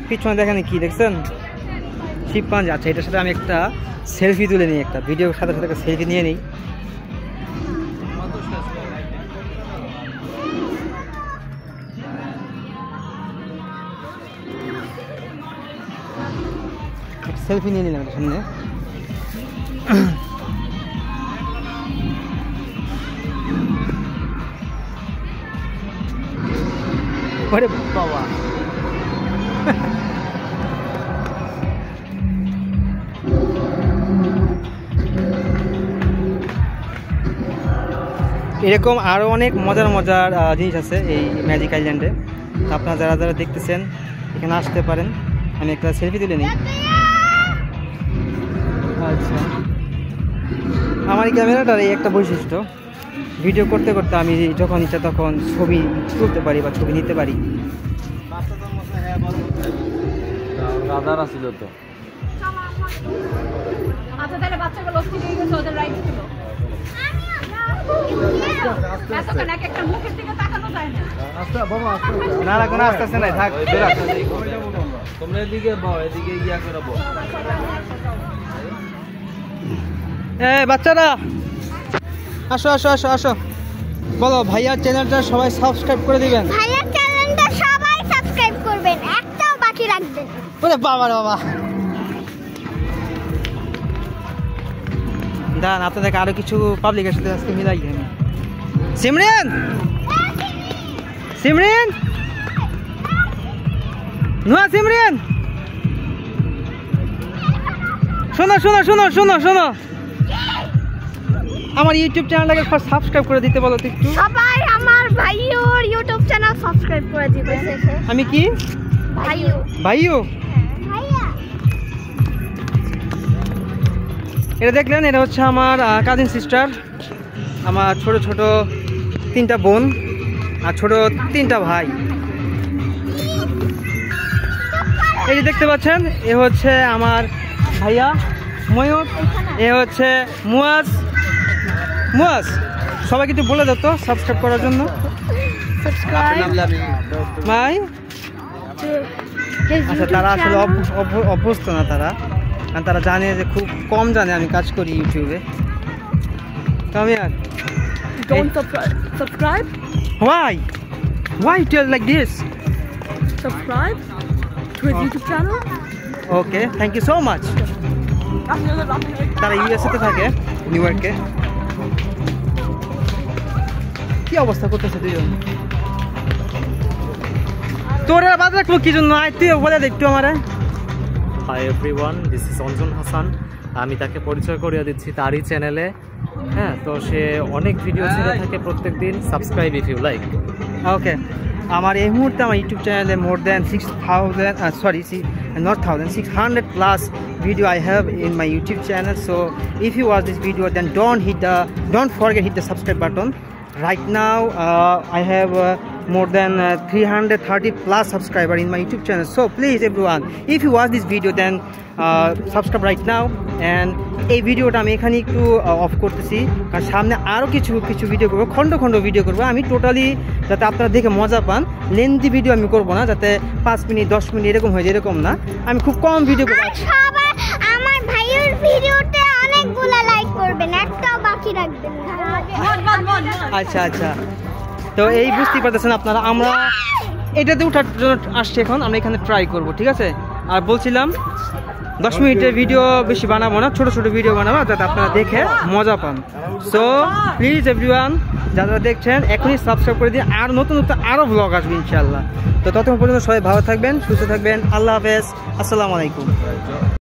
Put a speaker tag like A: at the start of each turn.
A: পিছনে দেখেন কি দেখছেন, শিবপাঞ্জি। আচ্ছা, এটার সাথে আমি একটা সেলফি তুলে নিই, একটা ভিডিওর সাথে সাথে একটা সেলফি নিয়ে নিই। সেলফি নিয়ে নিলাম সামনে। ওরে বাবা, এরকম আরও অনেক মজার মজার জিনিস আছে এই ম্যাজিক আইল্যান্ডে। আপনারা যারা যারা দেখতেছেন এখানে আসতে পারেন। আমি একটা সেলফি তুলে নিই। আচ্ছা, আমার এই ক্যামেরাটার এই একটা বৈশিষ্ট্য, ভিডিও করতে করতে আমি যখন ইচ্ছা তখন ছবি তুলতে পারি বা ছবি নিতে পারি।
B: রাধার আছিল তো।
C: আচ্ছা, তাহলে বাচ্চাগুলো ঠিক হয়ে গেছে, ওদের রাইট ছিল।
B: তোমরা এদিকে বও, এদিকে ইয়া করে বও।
A: বাচ্চারা আসো আসো আসো আসো, বলো ভাইয়ার চ্যানেলটা সবাই সাবস্ক্রাইব করে দিবেন।
D: ভাইয়ার চ্যানেলটা সবাই সাবস্ক্রাইব করবেন, একটাও বাকি রাখবেন।
A: ওরে বাবা বাবা, দাঁড়ান আপনাদেরকে আরো কিছু পাবলিকের সাথে আজকে মিলাই। সিমরেন, সিমরেন, নোয়া সিমরেন, শোনো শোনো শোনো শোনো শোনো, আমার ইউটিউব চ্যানেলটাকে সাবস্ক্রাইব করে দিতে বলো তো একটু।
D: সবাই আমার ভাইওর ইউটিউব চ্যানেল সাবস্ক্রাইব করে দিবেন।
A: আমি কি
D: ভাইও?
A: ভাইও,
D: ভাইয়া
A: এটা দেখলেন, এটা হচ্ছে আমার কাজিন সিস্টার, আমার ছোট ছোট 3টা বোন আর ছোট 3টা ভাই। এই যে দেখতে পাচ্ছেন, এ হচ্ছে আমার ভাইয়া ময়ূর, এ হচ্ছে মুয়াজ। মুয়াজ, সবাইকে একটু বলে দাও তো সাবস্ক্রাইব করার জন্য। ভাই আচ্ছা, তারা আসলে অভ্যস্ত না, কারণ তারা জানে যে খুব কম জানে আমি কাজ করি ইউটিউবে। তো আমি আর
C: Don't subscribe.
A: Why you tell like this?
C: Subscribe to his YouTube channel.
A: Okay, thank you so much. তারা ইউএসএ তে থাকে, নিউ ইয়র্কে। কি অবস্থা করতেছে দুজন? তোরা বাদ রাখবো কি জন্য? আয় তুই বলে দে একটু আমারে।
B: Hi everyone, this is Anjan Hasan. আমি তাকে পরিচয় করিয়ে দিচ্ছি তারই চ্যানেলে। হ্যাঁ, তো সে অনেক ভিডিও ছেড়ে থাকে প্রত্যেকদিন। Subscribe if you like.
A: Okay, আমার এই মুহূর্তে আমার ইউটিউব চ্যানেলে more than 600 plus video I have in my YouTube channel. So if you watch this video, then don't forget hit the subscribe button. Right now I have more than 330 plus subscriber in my YouTube channel. So please everyone, if you watch this video, then subscribe right now. And এই ভিডিওটা আমি এখানে একটু of করতেছি, কারণ সামনে আরও কিছু ভিডিও করবো, খণ্ড খণ্ড ভিডিও করবো আমি, টোটালি যাতে আপনারা দেখে মজা পান। লেন্থি ভিডিও আমি করবো না, যাতে 5 মিনিট 10 মিনিট এরকম হয়ে যায়, এরকম না। আমি খুব কম ভিডিও করবো।
D: সবাই আমার ভাইয়ের ভিডিওতে অনেকগুলো লাইক করবেন, একটাও বাকি রাখবেন না।
A: আচ্ছা আচ্ছা, তো এই বুঝতেই পারতেছেন আপনারা, আমরা এটাতে উঠার জন্য আসছি এখন। আমরা এখানে ট্রাই করবো, ঠিক আছে? আর বলছিলাম 10 মিনিটের ভিডিও বেশি বানাবো না, ছোট ছোট ভিডিও বানাবো যাতে আপনারা দেখে মজা পান। সো প্লিজ এভরিওয়ান, যারা দেখছেন এখনই সাবস্ক্রাইব করে দিন। আর নতুন নতুন আরও ব্লগ আসবে ইনশাআল্লাহ। তো ততক্ষণ পর্যন্ত সবাই ভালো থাকবেন, সুস্থ থাকবেন। আল্লাহ হাফেজ, আসসালামু আলাইকুম।